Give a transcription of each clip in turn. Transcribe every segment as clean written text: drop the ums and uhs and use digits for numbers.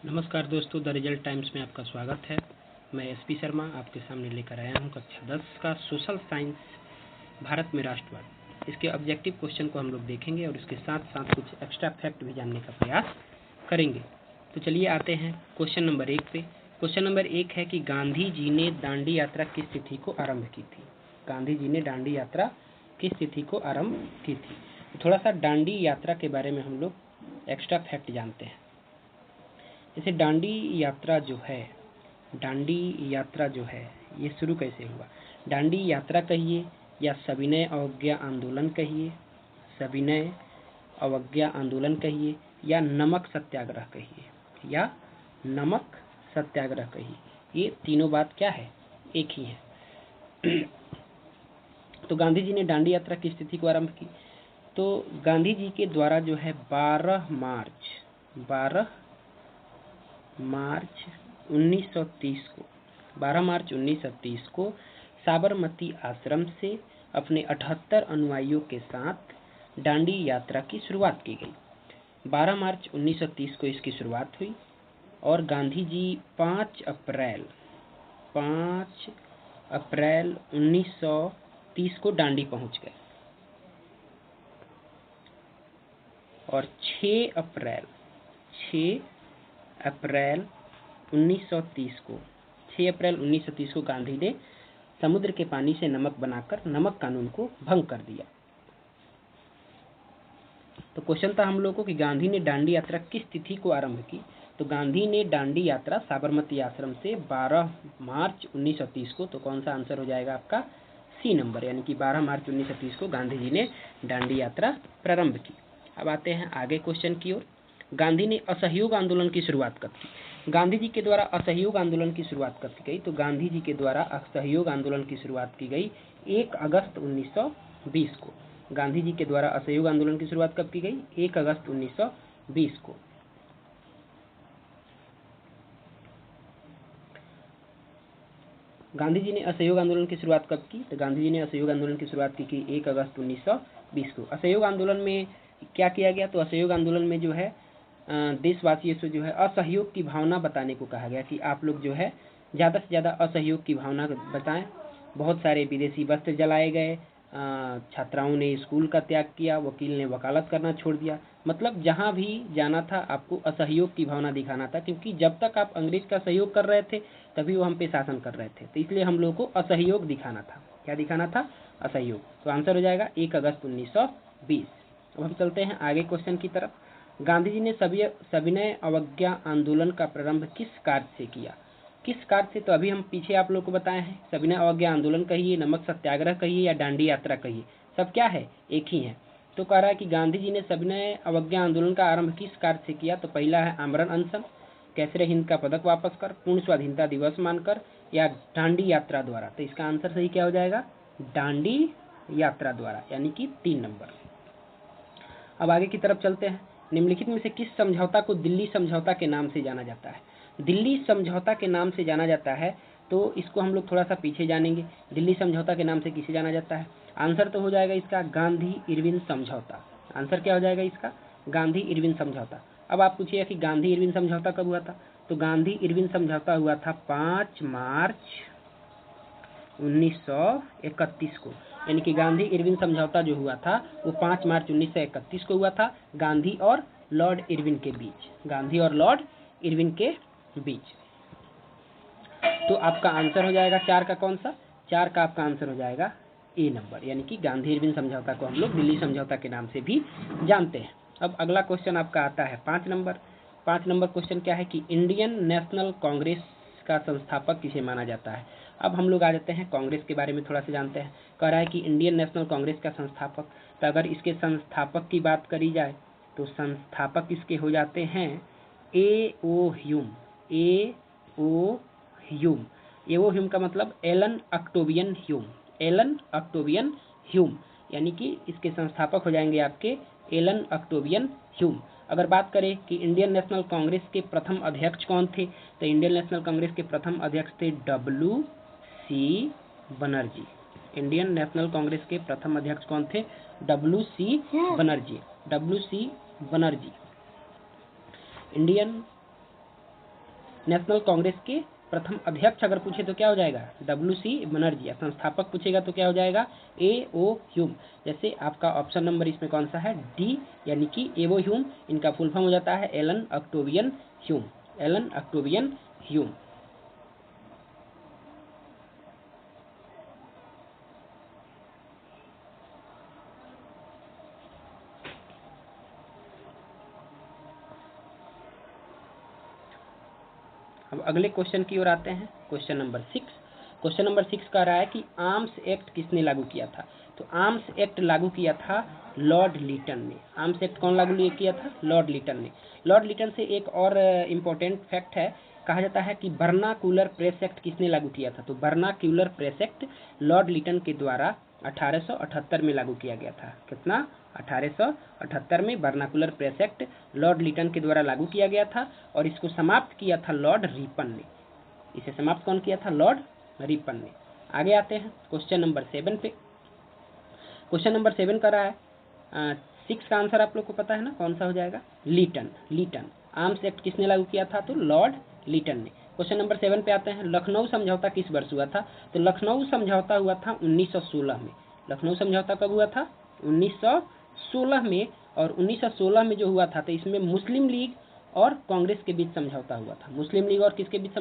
नमस्कार दोस्तों, the result times में आपका स्वागत है। मैं एसपी शर्मा आपके सामने लेकर आया हूं कक्षा 10 का सोशल साइंस भारत में राष्ट्रवाद। इसके ऑब्जेक्टिव क्वेश्चन को हम लोग देखेंगे और इसके साथ साथ कुछ एक्स्ट्रा फैक्ट भी जानने का प्रयास करेंगे। तो चलिए आते हैं क्वेश्चन नंबर 1 पे। क्वेश्चन नंबर 1 है कि गांधी जी ने दांडी यात्रा किस तिथि को आरंभ की थी। गांधी जी ने दांडी यात्रा किस तिथि को आरंभ की थी। तो थोड़ा सा दांडी यात्रा के बारे में हम लोग एक्स्ट्रा फैक्ट जानते हैं। जैसे दांडी यात्रा जो है ये शुरू कैसे हुआ। दांडी यात्रा कहिए या सविनय अवज्ञा आंदोलन कहिए, सविनय अवज्ञा आंदोलन कहिए या नमक सत्याग्रह कहिए, ये तीनों बात क्या है, एक ही है। तो गांधी जी ने दांडी यात्रा किस तिथि को आरंभ की। तो गांधी जी के द्वारा जो है 12 मार्च 1930 को साबरमती आश्रम से अपने 78 अनुयायियों के साथ दांडी यात्रा की शुरुआत की गई। 12 मार्च 1930 को इसकी शुरुआत हुई और गांधी जी 5 अप्रैल 1930 को दांडी पहुंच गए और 6 अप्रैल 1930 को गांधी ने समुद्र के पानी से नमक बनाकर नमक कानून को भंग कर दिया। तो क्वेश्चन था हम लोगों को कि गांधी ने दांडी यात्रा किस तिथि को आरंभ की। तो गांधी ने दांडी यात्रा साबरमती आश्रम से 12 मार्च 1930 को, तो कौन सा आंसर हो जाएगा आपका सी नंबर, यानी कि 12 मार्च 1930 को गांधी जी ने दांडी यात्रा प्रारंभ की। अब आते हैं आगे क्वेश्चन की ओर। गांधी ने असहयोग आंदोलन की शुरुआत कब की। गांधी जी के द्वारा असहयोग आंदोलन की शुरुआत कब की गई। तो गांधी जी के द्वारा असहयोग आंदोलन की शुरुआत की गई 1 अगस्त 1920 को। गांधी जी के द्वारा असहयोग आंदोलन की शुरुआत कब की गई, 1 अगस्त 1920 को। गांधी जी ने असहयोग आंदोलन की शुरुआत कब की। तो गांधी जी ने असहयोग आंदोलन की शुरुआत की 1 अगस्त 1920 को। असहयोग आंदोलन में क्या किया गया। तो असहयोग आंदोलन में जो है देशवासियों से जो है असहयोग की भावना बताने को कहा गया कि आप लोग जो है ज़्यादा से ज़्यादा असहयोग की भावना बताएं। बहुत सारे विदेशी वस्त्र जलाए गए, छात्राओं ने स्कूल का त्याग किया, वकील ने वकालत करना छोड़ दिया। मतलब जहाँ भी जाना था आपको असहयोग की भावना दिखाना था, क्योंकि जब तक आप अंग्रेज का सहयोग कर रहे थे तभी वो हम पे शासन कर रहे थे। तो इसलिए हम लोगों को असहयोग दिखाना था। क्या दिखाना था, असहयोग। तो आंसर हो जाएगा 1 अगस्त 1920। अब हम चलते हैं आगे क्वेश्चन की तरफ। गांधी जी ने सविनय अवज्ञा आंदोलन का प्रारंभ किस कार्य से किया। किस कार्य से। तो अभी हम पीछे आप लोगों को बताए हैं, सविनय अवज्ञा आंदोलन कहिए, नमक सत्याग्रह कहिए या दांडी यात्रा कहिए, सब क्या है, एक ही है। तो कह रहा है कि गांधी जी ने सविनय अवज्ञा आंदोलन का आरंभ किस कार्य से किया। तो पहला है आमरण अनशन, कैसरे हिंद का पदक वापस कर, पूर्ण स्वाधीनता दिवस मानकर या दांडी यात्रा द्वारा। तो इसका आंसर सही क्या हो जाएगा, दांडी यात्रा द्वारा, यानी कि 3 नंबर। अब आगे की तरफ चलते हैं। निम्नलिखित में से किस समझौता को दिल्ली समझौता के नाम से जाना जाता है। दिल्ली समझौता के नाम से जाना जाता है, तो इसको हम लोग थोड़ा सा पीछे जानेंगे। दिल्ली समझौता के नाम से किसे जाना जाता है। आंसर तो हो जाएगा इसका गांधी इरविन समझौता। आंसर क्या हो जाएगा इसका, गांधी इरविन समझौता। अब आप पूछिए कि गांधी इरविन समझौता कब हुआ था। तो गांधी इरविन समझौता हुआ था 5 मार्च 1931 को, यानी कि गांधी इरविन समझौता जो हुआ था वो 5 मार्च 1931 को हुआ था, गांधी और लॉर्ड इरविन के बीच। गांधी और लॉर्ड इरविन के बीच। तो आपका आंसर हो जाएगा 4 का कौन सा, 4 का आपका आंसर हो जाएगा ए नंबर, यानी कि गांधी इरविन समझौता को हम लोग दिल्ली समझौता के नाम से भी जानते हैं। अब अगला क्वेश्चन आपका आता है 5 नंबर। 5 नंबर क्वेश्चन क्या है कि इंडियन नेशनल कांग्रेस का संस्थापक किसे माना जाता है। अब हम लोग आ जाते हैं कांग्रेस के बारे में थोड़ा सा जानते हैं। कह रहा है कि इंडियन नेशनल कांग्रेस का संस्थापक। तो अगर इसके संस्थापक की बात करी जाए तो संस्थापक इसके हो जाते हैं ए.ओ. ह्यूम। ए.ओ. ह्यूम का मतलब एलन ऑक्टेवियन ह्यूम, यानी कि इसके संस्थापक हो जाएंगे आपके एलन ऑक्टेवियन ह्यूम। अगर बात करें कि इंडियन नेशनल कांग्रेस के प्रथम अध्यक्ष कौन थे, तो इंडियन नेशनल कांग्रेस के प्रथम अध्यक्ष थे W.C. Banerjee. Indian national Congress के प्रथम अध्यक्ष कौन थे, W.C. Banerjee. Indian national Congress के प्रथम अध्यक्ष अगर पूछे तो क्या हो जाएगा, WC बनर्जी। संस्थापक पूछेगा तो क्या हो जाएगा, A.O. ह्यूम। जैसे आपका ऑप्शन नंबर इसमें कौन सा है, डी, यानी कि एवो ह्यूम। इनका फुल फॉर्म हो जाता है Allan Octavian Hume, Allan Octavian Hume. अब अगले क्वेश्चन की ओर आते हैं, क्वेश्चन नंबर 6। क्वेश्चन नंबर 6 कह रहा है कि आर्म्स एक्ट किसने लागू किया था। तो आर्म्स एक्ट लागू किया था लॉर्ड लिटन ने। आर्म्स एक्ट कौन लागू किया था, लॉर्ड लिटन ने। लॉर्ड लिटन से एक और इम्पोर्टेंट फैक्ट है, कहा जाता है कि वर्नाक्यूलर प्रेस एक्ट किसने लागू किया था। तो vernacular press act Lord Lytton के द्वारा 1878 में लागू किया गया था। कितना, 1878 में vernacular press act Lord Lytton के द्वारा लागू किया गया था, और इसको समाप्त किया था लॉर्ड रिपन ने। इसे समाप्त कौन किया था, लॉर्ड रिपन ने। आगे आते हैं क्वेश्चन नंबर 7 पे। क्वेश्चन नंबर 7 का रहा है 6 का आंसर आप लोग को पता है ना, कौन सा हो जाएगा, लिटन। लिटन। आर्म्स एक्ट किसने लागू किया था, तो लॉर्ड लिटन ने। क्वेश्चन नंबर 7 पे आते हैं, लखनऊ समझौता किस वर्ष हुआ था। तो लखनऊ समझौता हुआ था 1916 में। लखनऊ समझौता कब हुआ था, 1916 में। और 1916 में जो हुआ था, तो इसमें मुस्लिम लीग और कांग्रेस के बीच समझौता हुआ था। मुस्लिम लीग और किसके बीच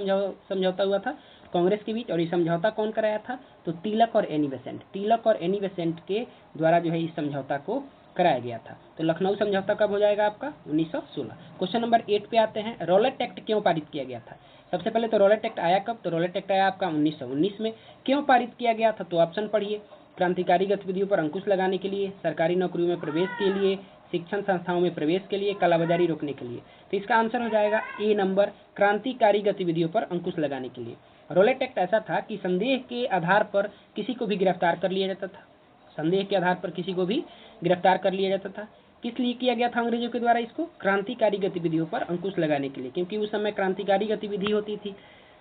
समझौता हुआ था, कांग्रेस के बीच। और ये समझौता कौन कराया था, तो तिलक और एनी बेसेंट। तिलक और एनी बेसेंट के द्वारा जो है इस समझौता को कराया गया था। तो लखनऊ समझौता कब हो जाएगा आपका, 1916। क्वेश्चन नंबर 8 पे आते हैं, रॉलेट एक्ट क्यों पारित किया गया था। सबसे पहले तो रॉलेट एक्ट आया कब, तो रॉलेट एक्ट आया आपका 1919 में। क्यों पारित किया गया था, तो ऑप्शन पढ़िए, क्रांतिकारी गतिविधियों पर अंकुश लगाने के लिए, सरकारी नौकरियों में प्रवेश के लिए, शिक्षण संस्थाओं में प्रवेश के लिए, कालाबाजारी रोकने के लिए। तो इसका आंसर हो जाएगा ए नंबर, क्रांतिकारी गतिविधियों पर अंकुश लगाने के लिए। रॉलेट एक्ट ऐसा था कि संदेह के आधार पर किसी को भी गिरफ्तार कर लिया जाता था। संदेह के आधार पर किसी को भी गिरफ्तार कर लिया जाता था। किस लिए किया गया था अंग्रेजों के द्वारा इसको, क्रांतिकारी गतिविधियों पर अंकुश लगाने के लिए। क्योंकि उस समय क्रांतिकारी गतिविधि होती थी,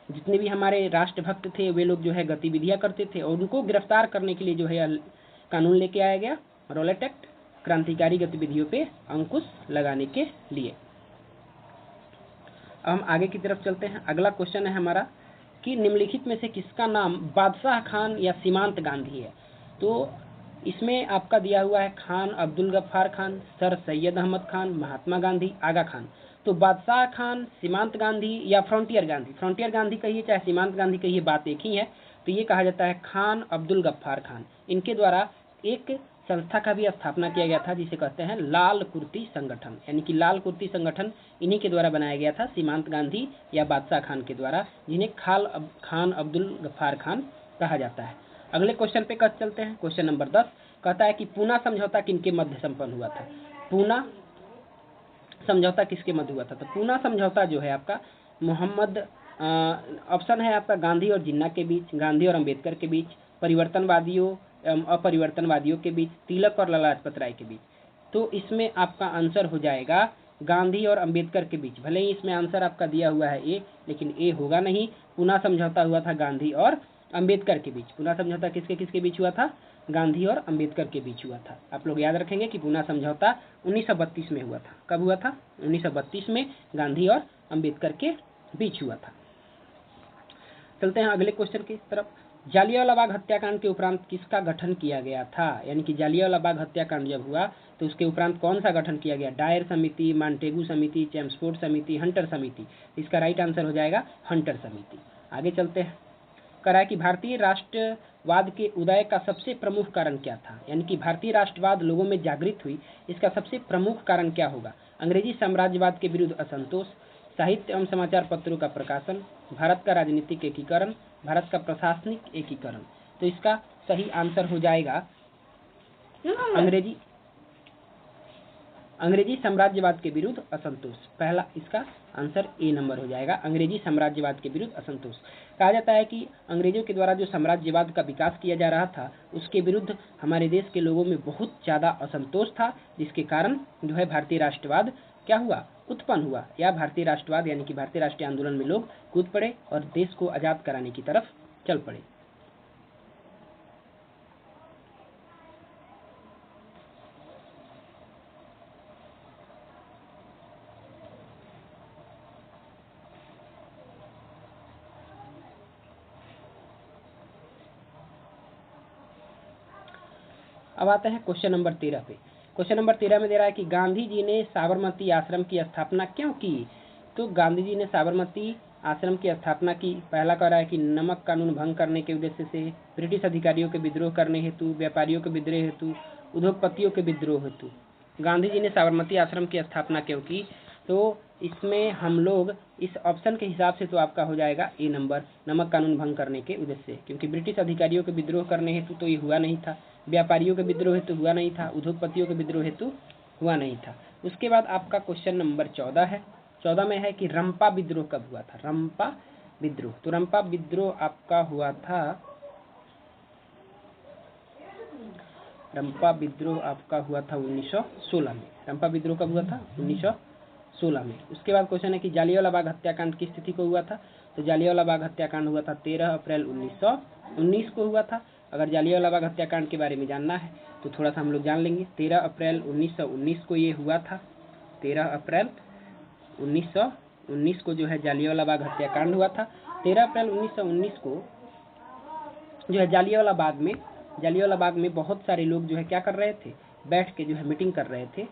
जितने भी हमारे राष्ट्रभक्त थे वे लोग जो है गतिविधियां करते थे, और उनको गिरफ्तार करने के लिए जो है कानून लेके आया गया रॉलेट एक्ट, क्रांतिकारी गतिविधियों पे अंकुश लगाने के लिए। अब हम आगे की तरफ चलते हैं। अगला क्वेश्चन है हमारा कि निम्नलिखित में से किसका नाम बादशाह खान या सीमांत गांधी है। तो इसमें आपका दिया हुआ है खान अब्दुल गफ्फार खान, सर सैयद अहमद खान, महात्मा गांधी, आगा खान। तो बादशाह खान, सीमांत गांधी या फ्रंटियर गांधी, फ्रंटियर गांधी कहिए चाहे सीमांत गांधी कहिए, बात एक ही है। तो ये कहा जाता है खान अब्दुल गफ्फार खान। इनके द्वारा एक संस्था का भी स्थापना किया गया था जिसे कहते हैं लाल कुर्ती संगठन, यानी कि लाल कुर्ती संगठन इन्हीं के द्वारा बनाया गया था, सीमांत गांधी या बादशाह खान के द्वारा, जिन्हें खान अब्दुल गफ्फार खान कहा जाता है। अगले क्वेश्चन पे चलते हैं। क्वेश्चन नंबर 10 कहता है कि पूना समझौता किनके मध्य संपन्न हुआ था। पूना समझौता किसके मध्य हुआ था, तो पूना समझौता जो है आपका मोहम्मद ऑप्शन है आपका गांधी और जिन्ना के बीच, गांधी और अंबेडकर के बीच, परिवर्तनवादियों अपरिवर्तनवादियों के बीच, तिलक और लाला लाजपत राय के बीच। तो इसमें आपका आंसर हो जाएगा गांधी और अंबेडकर के बीच। भले ही इसमें आंसर आपका दिया हुआ है ए, लेकिन ए होगा नहीं। पूना समझौता हुआ था गांधी और अंबेडकर के बीच। पूना समझौता किसके किसके बीच हुआ था, गांधी और अंबेडकर के बीच हुआ था। आप लोग याद रखेंगे कि पूना समझौता 1932 में हुआ था। कब हुआ था, 1932 में गांधी और अंबेडकर के बीच हुआ था। चलते हैं अगले क्वेश्चन की तरफ। जालियांवाला बाग हत्याकांड के उपरांत किसका गठन किया गया था, यानी कि जालियांवाला बाग हत्याकांड जब हुआ तो उसके उपरांत कौन सा गठन किया गया, डायर समिति, मांटेगू समिति, चेम्सफोर्ड समिति, हंटर समिति। इसका राइट आंसर हो जाएगा हंटर समिति। आगे चलते हैं। करा है कि भारतीय राष्ट्रवाद के उदय का सबसे प्रमुख कारण क्या था, यानी कि भारतीय राष्ट्रवाद लोगों में जागृत हुई, इसका सबसे प्रमुख कारण क्या होगा। अंग्रेजी साम्राज्यवाद के विरुद्ध असंतोष, साहित्य एवं समाचार पत्रों का प्रकाशन, भारत का राजनीतिक एकीकरण, भारत का प्रशासनिक एकीकरण। तो इसका सही आंसर हो जाएगा अंग्रेजी साम्राज्यवाद के विरुद्ध असंतोष। पहला इसका आंसर ए नंबर हो जाएगा, अंग्रेजी साम्राज्यवाद के विरुद्ध असंतोष। कहा जाता है कि अंग्रेजों के द्वारा जो साम्राज्यवाद का विकास किया जा रहा था उसके विरुद्ध हमारे देश के लोगों में बहुत ज़्यादा असंतोष था, जिसके कारण जो है भारतीय राष्ट्रवाद क्या हुआ, उत्पन्न हुआ, या भारतीय राष्ट्रवाद यानी कि भारतीय राष्ट्रीय आंदोलन में लोग कूद पड़े और देश को आज़ाद कराने की तरफ चल पड़े। अब आते हैं क्वेश्चन नंबर 13 पे। क्वेश्चन नंबर 13 में दे रहा है कि गांधी जी ने साबरमती आश्रम की स्थापना क्यों की। तो गांधी जी ने साबरमती आश्रम की स्थापना की, पहला कह रहा है कि नमक कानून भंग करने के उद्देश्य से, ब्रिटिश अधिकारियों के विद्रोह करने हेतु, व्यापारियों के विद्रोह हेतु, उद्योगपतियों के विद्रोह हेतु। गांधी जी ने साबरमती आश्रम की स्थापना क्यों की, तो इसमें हम लोग इस ऑप्शन के हिसाब से तो आपका हो जाएगा ए नंबर, नमक कानून भंग करने के उद्देश्य से, क्योंकि ब्रिटिश अधिकारियों के विद्रोह करने हेतु तो ये हुआ नहीं था, व्यापारियों के विद्रोह हेतु हुआ नहीं था, उद्योगपतियों के विद्रोह हेतु हुआ नहीं था। उसके बाद आपका क्वेश्चन नंबर 14 है। 14 में है कि रंपा विद्रोह कब हुआ था। रंपा विद्रोह, तो रंपा विद्रोह आपका हुआ था, रंपा विद्रोह आपका हुआ था 1916 में। रंपा विद्रोह कब हुआ था, 1916 में। उसके बाद क्वेश्चन है कि जालियांवाला बाग हत्याकांड किस तिथि को हुआ था। तो जालियांवाला बाग हत्याकांड हुआ था 13 अप्रैल 1919 को हुआ था। अगर जालियांवाला बाग हत्याकांड के बारे में जानना है तो थोड़ा सा हम लोग जान लेंगे। 13 अप्रैल 1919 को ये हुआ था। 13 अप्रैल 1919 को जो है जालियांवाला बाग हत्याकांड हुआ था। 13 अप्रैल 1919 को जो है जालियांवाला बाग में बहुत सारे लोग जो है क्या कर रहे थे, बैठ के जो है मीटिंग कर रहे थे।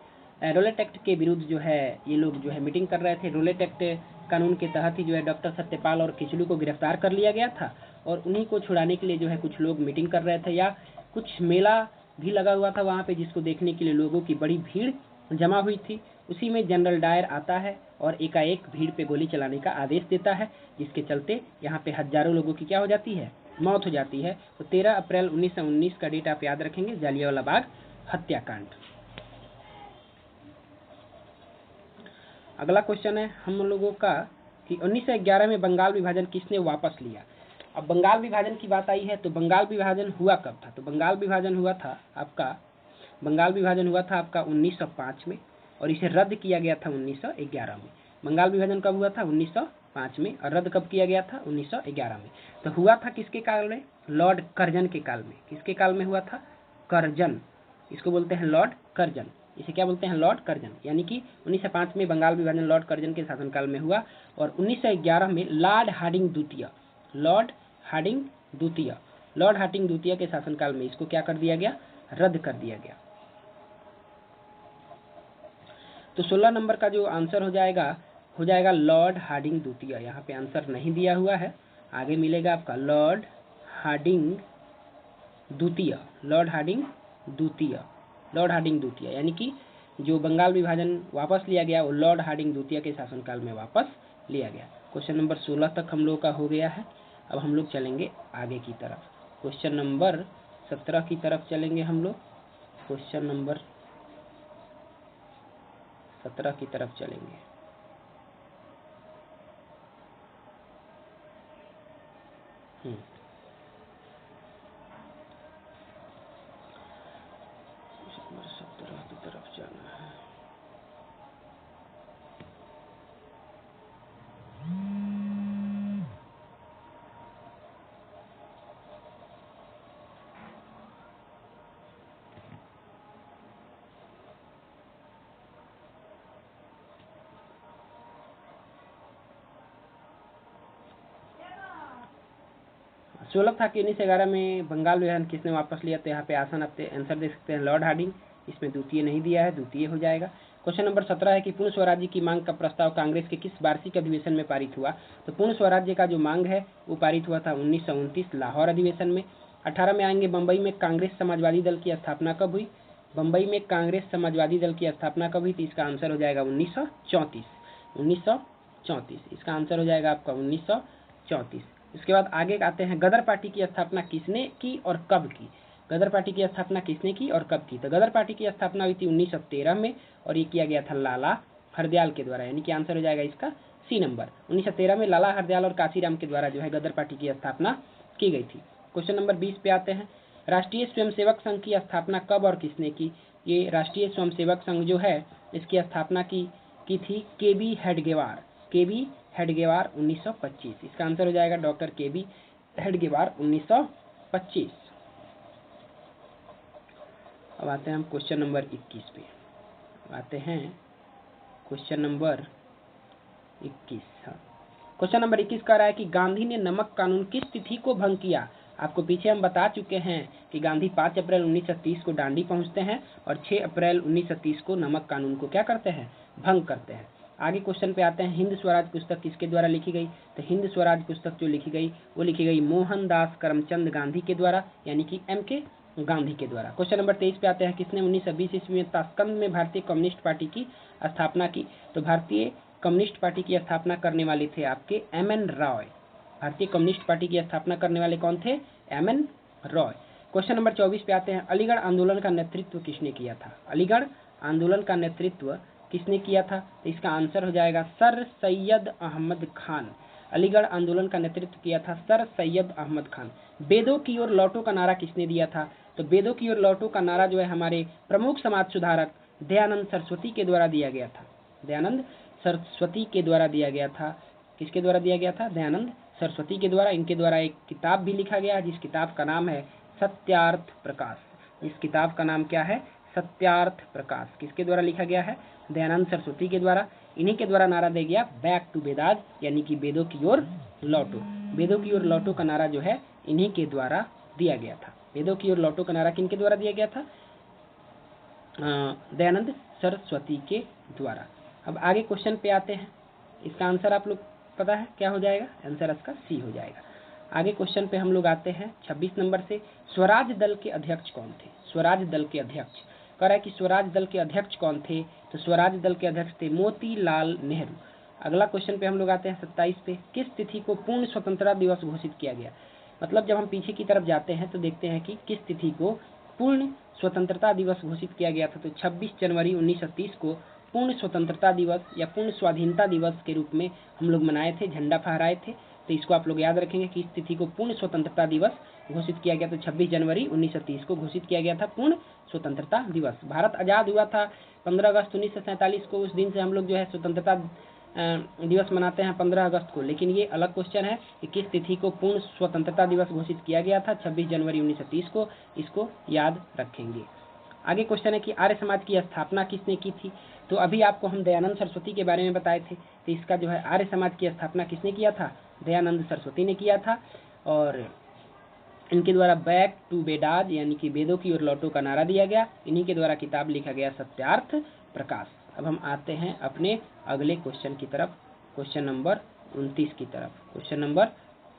रोलेट एक्ट के विरुद्ध जो है ये लोग जो है मीटिंग कर रहे थे। रोलेट एक्ट कानून के तहत ही जो है डॉक्टर सत्यपाल और खिचलू को गिरफ्तार कर लिया गया था, और उन्हीं को छुड़ाने के लिए जो है कुछ लोग मीटिंग कर रहे थे, या कुछ मेला भी लगा हुआ था वहाँ पे, जिसको देखने के लिए लोगों की बड़ी भीड़ जमा हुई थी। उसी में जनरल डायर आता है और एकाएक भीड़ पे गोली चलाने का आदेश देता है, जिसके चलते यहाँ पे हजारों लोगों की क्या हो जाती है, मौत हो जाती है। तो 13 अप्रैल 1919 का डेट आप याद रखेंगे, जालियांवाला बाग हत्याकांड। अगला क्वेश्चन है हम लोगों का कि 1911 में बंगाल विभाजन किसने वापस लिया। अब बंगाल विभाजन की बात आई है, तो बंगाल विभाजन हुआ कब था। तो बंगाल विभाजन हुआ था आपका 1905 में, और इसे रद्द किया गया था 1911 में। बंगाल विभाजन कब हुआ था, 1905 में, और रद्द कब किया गया था, 1911 में। तो हुआ था किसके काल में, लॉर्ड कर्जन के काल में। किसके काल में हुआ था, कर्जन, इसको बोलते हैं लॉर्ड कर्जन, इसे क्या बोलते हैं, लॉर्ड कर्जन। यानी कि 1905 में बंगाल विभाजन लॉर्ड कर्जन के शासनकाल में हुआ, और 1911 में लॉर्ड हार्डिंग द्वितीय के शासनकाल में इसको क्या कर दिया गया, रद्द कर दिया गया। तो 16 नंबर का जो आंसर हो जाएगा लॉर्ड हार्डिंग द्वितीय। यहाँ पे आंसर नहीं दिया हुआ है, आगे मिलेगा आपका लॉर्ड हार्डिंग द्वितीय, यानी कि जो बंगाल विभाजन वापस लिया गया वो लॉर्ड हार्डिंग द्वितीय के शासनकाल में वापस लिया गया। क्वेश्चन नंबर 16 तक हम लोग का हो गया है। अब हम लोग चलेंगे आगे की तरफ, क्वेश्चन नंबर 17 की तरफ चलेंगे हम लोग। क्वेश्चन नंबर 17 की तरफ चलेंगे। नंबर 17 की तरफ जाना है। सोलह था कि 1911 में बंगाल विभाजन किसने वापस लिया। तो यहाँ पे आसान आप आंसर दे सकते हैं लॉर्ड हार्डिंग, इसमें द्वितीय नहीं दिया है, द्वितीय हो जाएगा। क्वेश्चन नंबर 17 है कि पूर्ण स्वराज्य की मांग का प्रस्ताव कांग्रेस के किस वार्षिक अधिवेशन में पारित हुआ। तो पूर्ण स्वराज्य का जो मांग है वो पारित हुआ था 1929 लाहौर अधिवेशन में। 18 में आएंगे बम्बई में कांग्रेस समाजवादी दल की स्थापना कब हुई। बम्बई में कांग्रेस समाजवादी दल की स्थापना कब हुई। तो इसका आंसर हो जाएगा 1934। इसका आंसर हो जाएगा आपका 1934। इसके बाद आगे आते हैं गदर पार्टी की स्थापना किसने की और कब की। गदर पार्टी की स्थापना किसने की और कब की। तो गदर पार्टी की स्थापना हुई थी 1913 में, और ये किया गया था लाला हरदयाल के द्वारा, यानी कि आंसर हो जाएगा इसका सी नंबर। 1913 में लाला हरदयाल और काशीराम के द्वारा जो है गदर पार्टी की स्थापना की गई थी। क्वेश्चन नंबर 20 पे आते हैं, राष्ट्रीय स्वयंसेवक संघ की स्थापना कब और किसने की। ये राष्ट्रीय स्वयंसेवक संघ जो है इसकी स्थापना की थी केबी हेडगेवार 1925। इसका आंसर हो जाएगा डॉक्टर केबी हेडगेवार 1925। अब आते हैं हम क्वेश्चन नंबर 21 पे। आते हैं क्वेश्चन नंबर 21। हाँ, क्वेश्चन नंबर 21 कह रहा है कि गांधी ने नमक कानून किस तिथि को भंग किया। आपको पीछे हम बता चुके हैं कि गांधी 5 अप्रैल 1930 को डांडी पहुंचते हैं और 6 अप्रैल 1930 को नमक कानून को क्या करते हैं, भंग करते हैं। आगे क्वेश्चन पे आते हैं, हिंद स्वराज पुस्तक किसके द्वारा लिखी गई? तो हिंद स्वराज पुस्तक जो लिखी गई वो लिखी गई मोहनदास करमचंद गांधी के द्वारा, यानी कि M.K. गांधी के द्वारा। क्वेश्चन नंबर 23 पे आते हैं, किसने 1920 ईस्वी में ताशकंद में भारतीय कम्युनिस्ट पार्टी की स्थापना की? तो भारतीय कम्युनिस्ट पार्टी की स्थापना करने वाले थे आपके M.N. रॉय। भारतीय कम्युनिस्ट पार्टी की स्थापना करने वाले कौन थे? M.N. रॉय। क्वेश्चन नंबर 24 पे आते हैं, अलीगढ़ आंदोलन का नेतृत्व किसने किया था? अलीगढ़ आंदोलन का नेतृत्व किसने किया था? तो इसका आंसर हो जाएगा सर सैयद अहमद खान। अलीगढ़ आंदोलन का नेतृत्व किया था सर सैयद अहमद खान। वेदों की ओर लौटो का नारा किसने दिया था? तो वेदों की ओर लौटो का नारा जो है हमारे प्रमुख समाज सुधारक दयानंद सरस्वती के द्वारा दिया गया था। दयानंद सरस्वती के द्वारा दिया गया था। किसके द्वारा दिया गया था? दयानंद सरस्वती के द्वारा। इनके द्वारा एक किताब भी लिखा गया जिस किताब का नाम है सत्यार्थ प्रकाश। इस किताब का नाम क्या है? सत्यार्थ प्रकाश। किसके द्वारा लिखा गया है? दयानंद सरस्वती के द्वारा। इन्हीं के द्वारा नारा दिया गया बैक टू वेदास, यानी कि वेदों की ओर लौटो। वेदों की ओर लौटो का नारा जो है इन्हीं के द्वारा दिया गया था। वेदों की ओर लौटो का नारा किनके द्वारा दिया गया था? दयानंद सरस्वती के द्वारा। अब आगे क्वेश्चन पे आते हैं, इसका आंसर आप लोग पता है क्या हो जाएगा? आंसर इसका सी हो जाएगा। आगे क्वेश्चन पे हम लोग आते हैं 26 नंबर से, स्वराज दल के अध्यक्ष कौन थे? स्वराज दल के अध्यक्ष कह रहा है कि स्वराज दल के अध्यक्ष कौन थे? तो स्वराज दल के अध्यक्ष थे मोतीलाल नेहरू। अगला क्वेश्चन पे हम लोग आते हैं 27 पे, किस तिथि को पूर्ण स्वतंत्रता दिवस घोषित किया गया? मतलब जब हम पीछे की तरफ जाते हैं तो देखते हैं कि किस तिथि को पूर्ण स्वतंत्रता दिवस घोषित किया गया था। तो 26 जनवरी 1930 को पूर्ण स्वतंत्रता दिवस या पूर्ण स्वाधीनता दिवस के रूप में हम लोग मनाए थे, झंडा फहराए थे। तो इसको आप लोग याद रखेंगे कि इस तिथि को पूर्ण स्वतंत्रता दिवस घोषित किया गया। तो 26 जनवरी 1930 को घोषित किया गया था पूर्ण स्वतंत्रता दिवस। भारत आज़ाद हुआ था 15 अगस्त 1947 को। उस दिन से हम लोग जो है स्वतंत्रता दिवस मनाते हैं 15 अगस्त को। लेकिन ये अलग क्वेश्चन है कि किस तिथि को पूर्ण स्वतंत्रता दिवस घोषित किया गया था? 26 जनवरी 1930 को। इसको याद रखेंगे। आगे क्वेश्चन है कि आर्य समाज की स्थापना किसने की थी? तो अभी आपको हम दयानंद सरस्वती के बारे में बताए थे। तो इसका जो है आर्य समाज की स्थापना किसने किया था? दयानंद सरस्वती ने किया था। और इनके द्वारा बैक टू वेदास, यानी कि वेदों की ओर लौटो का नारा दिया गया। इन्हीं के द्वारा किताब लिखा गया सत्यार्थ प्रकाश। अब हम आते हैं अपने अगले क्वेश्चन की तरफ, क्वेश्चन नंबर 29 की तरफ। क्वेश्चन नंबर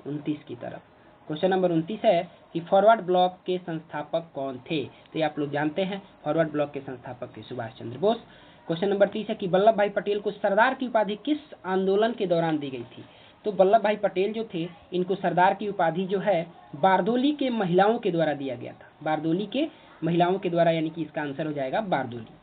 29 की तरफ। क्वेश्चन नंबर 29 है कि फॉरवर्ड ब्लॉक के संस्थापक कौन थे? तो ये आप लोग जानते हैं, फॉरवर्ड ब्लॉक के संस्थापक थे सुभाष चंद्र बोस। क्वेश्चन नंबर 30 है कि वल्लभ भाई पटेल को सरदार की उपाधि किस आंदोलन के दौरान दी गई थी? तो वल्लभ भाई पटेल जो थे इनको सरदार की उपाधि जो है बारदोली के महिलाओं के द्वारा दिया गया था। बारदोली के महिलाओं के द्वारा, यानी कि इसका आंसर हो जाएगा बारदोली।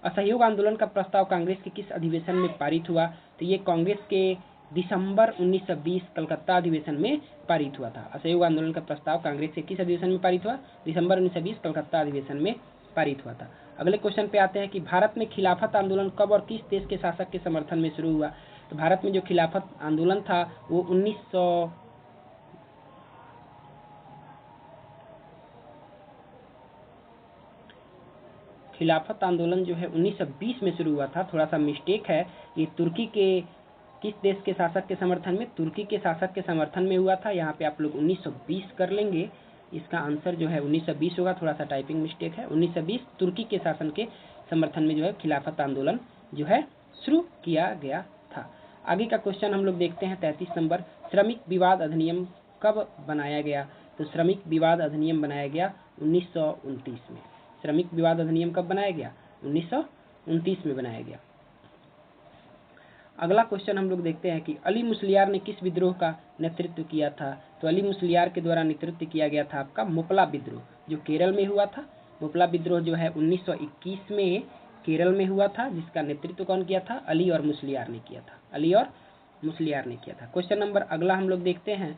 असहयोग आंदोलन का प्रस्ताव कांग्रेस के किस अधिवेशन में पारित हुआ? तो ये कांग्रेस के दिसंबर 1920 कलकत्ता अधिवेशन में पारित हुआ था। असहयोग आंदोलन का प्रस्ताव कांग्रेस के किस अधिवेशन में पारित हुआ? दिसंबर 1920 कलकत्ता अधिवेशन में पारित हुआ था। अगले क्वेश्चन पे आते हैं कि भारत में खिलाफत आंदोलन कब और किस देश के शासक के समर्थन में शुरू हुआ? तो भारत में जो खिलाफत आंदोलन था वो खिलाफत आंदोलन जो है 1920 में शुरू हुआ था। थोड़ा सा मिस्टेक है, ये तुर्की के किस देश के शासक के समर्थन में? तुर्की के शासक के समर्थन में हुआ था। यहाँ पे आप लोग 1920 कर लेंगे, इसका आंसर जो है 1920 होगा। थोड़ा सा टाइपिंग मिस्टेक है। 1920 तुर्की के शासन के समर्थन में जो है खिलाफत आंदोलन जो है शुरू किया गया था। आगे का क्वेश्चन हम लोग देखते हैं 33 नंबर, श्रमिक विवाद अधिनियम कब बनाया गया? तो श्रमिक विवाद अधिनियम बनाया गया 1929 में। श्रमिक विवाद अधिनियम कब बनाया गया? 1929 में बनाया गया। अगला क्वेश्चन हम लोग देखते हैं कि अली मुस्लियार ने किस विद्रोह का नेतृत्व किया था? तो अली मुस्लियार के द्वारा नेतृत्व किया गया था आपका मुपला विद्रोह, जो केरल में हुआ था। मुपला विद्रोह जो है 1921 में केरल में हुआ था, जिसका नेतृत्व कौन किया था? अली और मुस्लियार ने किया था। अली और मुस्लियार ने किया था। क्वेश्चन नंबर अगला हम लोग देखते हैं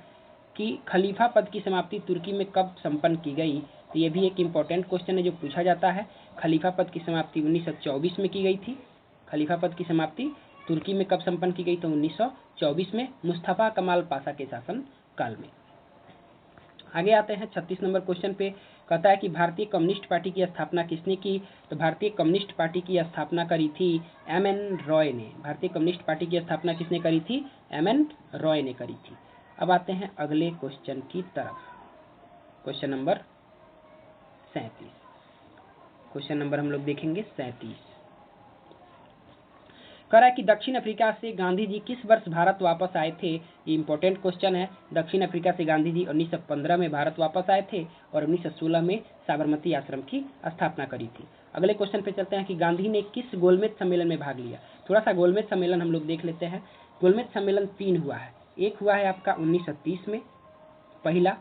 कि खलीफा पद की समाप्ति तुर्की में कब संपन्न की गई? तो ये भी एक इम्पोर्टेंट क्वेश्चन है जो पूछा जाता है। खलीफा पद की समाप्ति 1924 में की गई थी। खलीफा पद की समाप्ति तुर्की में कब संपन्न की गई? तो 1924 में मुस्तफा कमाल पाशा के शासन काल में। आगे आते हैं 36 नंबर क्वेश्चन पे, कहता है कि भारतीय कम्युनिस्ट पार्टी की स्थापना किसने की? तो भारतीय कम्युनिस्ट पार्टी की स्थापना करी थी M.N. रॉय ने। भारतीय कम्युनिस्ट पार्टी की स्थापना किसने करी थी? M.N. रॉय ने करी थी। अब आते हैं अगले क्वेश्चन की तरफ। Question number 37। क्वेश्चन नंबर हम लोग देखेंगे 37। कह रहा है कि दक्षिण अफ्रीका से गांधी जी किस वर्ष भारत वापस आए थे। ये इंपॉर्टेंट क्वेश्चन है। दक्षिण अफ्रीका से गांधी जी 1915 में भारत वापस आए थे और 1916 में साबरमती आश्रम की स्थापना करी थी। अगले क्वेश्चन पे चलते हैं कि गांधी ने किस गोलमेज सम्मेलन में भाग लिया। थोड़ा सा गोलमेज सम्मेलन हम लोग देख लेते हैं। गोलमेज सम्मेलन 3 हुआ है। एक हुआ है आपका 1930 में पहला,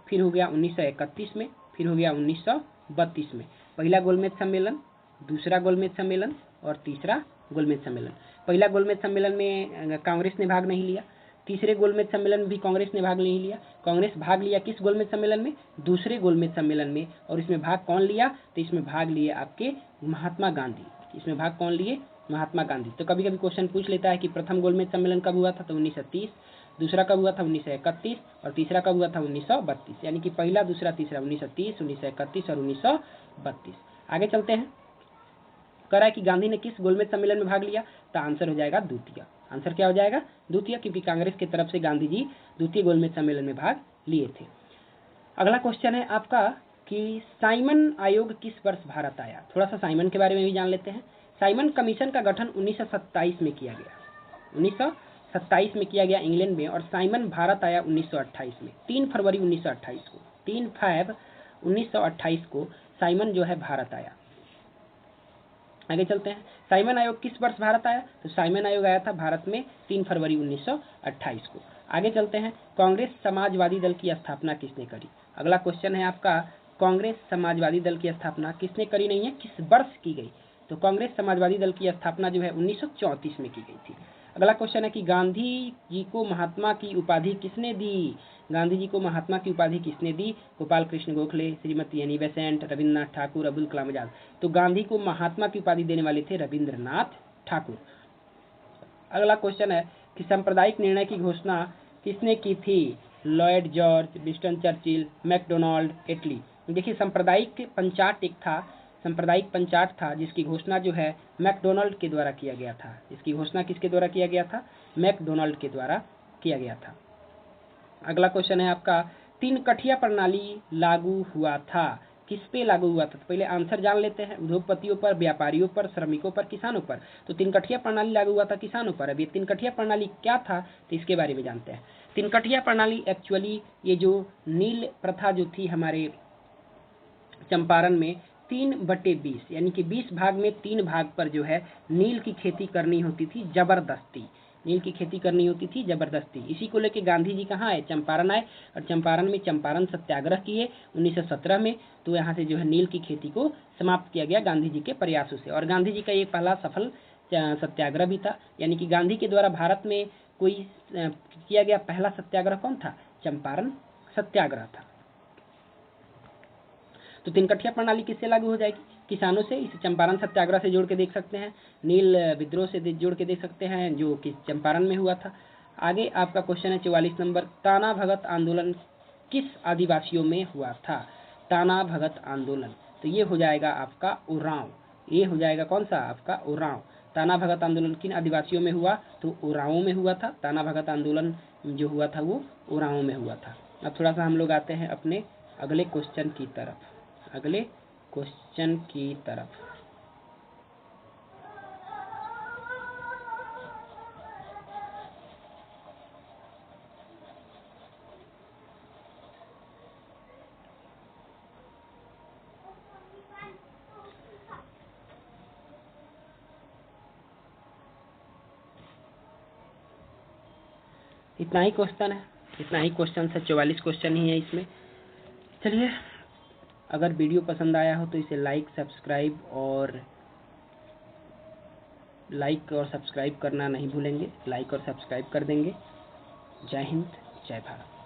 फिर हो गया 1931 में, फिर हो गया 1932 में। पहला गोलमेज सम्मेलन, दूसरा गोलमेज सम्मेलन और तीसरा गोलमेज सम्मेलन। पहला गोलमेज सम्मेलन में कांग्रेस ने भाग नहीं लिया। तीसरे गोलमेज सम्मेलन में भी कांग्रेस ने भाग नहीं लिया। कांग्रेस भाग लिया किस गोलमेज सम्मेलन में? दूसरे गोलमेज सम्मेलन में। और इसमें भाग कौन लिया? तो इसमें भाग लिए आपके महात्मा गांधी। इसमें भाग कौन लिए? महात्मा गांधी। तो कभी कभी क्वेश्चन पूछ लेता है कि प्रथम गोलमेज सम्मेलन कब हुआ था, तो 1930। दूसरा कब हुआ था? 1931। और तीसरा कब हुआ था? 1932। यानी कि पहला, दूसरा, तीसरा 1930, 1931 और 1932। आगे चलते हैं। कह रहा है कि गांधी ने किस गोलमेज सम्मेलन में भाग लिया, तो आंसर हो जाएगा द्वितीय। आंसर क्या हो जाएगा? द्वितीय, क्योंकि कांग्रेस की तरफ से गांधी जी द्वितीय गोलमेज सम्मेलन में भाग लिए थे। अगला क्वेश्चन है आपका कि साइमन आयोग किस वर्ष भारत आया। थोड़ा सा साइमन के बारे में भी जान लेते हैं। साइमन कमीशन का गठन 1927 में किया गया। 1927 में किया गया इंग्लैंड में। और साइमन भारत आया 1928 में, 3 फरवरी 1928 को। 3 फरवरी 1928 को साइमन जो है भारत आया। आगे चलते हैं। साइमन आयोग किस वर्ष भारत आया, तो साइमन आयोग आया था भारत में 3 फरवरी 1928 को। आगे चलते हैं। कांग्रेस समाजवादी दल की स्थापना किसने करी। अगला क्वेश्चन है आपका, कांग्रेस समाजवादी दल की स्थापना किसने करी नहीं है, किस वर्ष की गई। तो कांग्रेस समाजवादी दल की स्थापना जो है 1934 में की गई थी। अगला क्वेश्चन है कि गांधी जी को महात्मा की उपाधि किसने दी। गांधी जी को महात्मा की उपाधि किसने दी? Gopal Krishna Gokhale, Shrimati Annie Besant, Rabindranath Thakur, Abdul Kalam Azad. तो गांधी को महात्मा की उपाधि देने वाले थे रविन्द्रनाथ ठाकुर। अगला क्वेश्चन है कि सांप्रदायिक निर्णय की घोषणा किसने की थी। Lloyd George, Winston Churchill, MacDonald, Attlee. देखिए सांप्रदायिक पंचाट एक था, सांप्रदायिक पंचाट था जिसकी घोषणा जो है मैकडोनाल्ड के द्वारा किया गया था। इसकी घोषणा किसके द्वारा किया गया था? मैकडोनाल्ड के द्वारा किया गया था। अगला क्वेश्चन है आपका, 3 कठिया प्रणाली लागू हुआ था, किस पे लागू हुआ था। तो पहले आंसर जान लेते हैं। उद्योगपतियों पर, व्यापारियों पर, श्रमिकों पर, किसानों पर। तो 3 कठिया प्रणाली लागू हुआ था किसानों पर। अब ये 3 कठिया प्रणाली क्या था, तो इसके बारे में जानते हैं। 3 कठिया प्रणाली एक्चुअली ये जो नील प्रथा जो थी हमारे चंपारण में 3/20 यानी कि 20 भाग में 3 भाग पर जो है नील की खेती करनी होती थी जबरदस्ती। नील की खेती करनी होती थी जबरदस्ती। इसी को लेके गांधी जी कहाँ आए? चंपारण आए। और चंपारण में चंपारण सत्याग्रह किए 1917 में। तो यहाँ से जो है नील की खेती को समाप्त किया गया गांधी जी के प्रयासों से। और गांधी जी का ये पहला सफल सत्याग्रह भी था। यानी कि गांधी के द्वारा भारत में कोई किया गया पहला सत्याग्रह कौन था? चंपारण सत्याग्रह था। तो 3 कठिया प्रणाली किससे लागू हो जाएगी? किसानों से। इसे चंपारण सत्याग्रह से जोड़ के देख सकते हैं, नील विद्रोह से जोड़ के देख सकते हैं जो कि चंपारण में हुआ था। आगे आपका क्वेश्चन है 44 नंबर, ताना भगत आंदोलन किस आदिवासियों में हुआ था। ताना भगत आंदोलन, तो ये हो जाएगा आपका उरांव। ये हो जाएगा कौन सा? आपका उरांव। ताना भगत आंदोलन किन आदिवासियों में हुआ? तो उरांव में हुआ था। ताना भगत आंदोलन जो हुआ था वो उरांव में हुआ था। अब थोड़ा सा हम लोग आते हैं अपने अगले क्वेश्चन की तरफ। अगले क्वेश्चन की तरफ इतना ही क्वेश्चन है, इतना ही क्वेश्चन है। 44 क्वेश्चन ही है इसमें। चलिए, अगर वीडियो पसंद आया हो तो इसे लाइक और सब्सक्राइब करना नहीं भूलेंगे। लाइक और सब्सक्राइब कर देंगे। जय हिंद, जय भारत।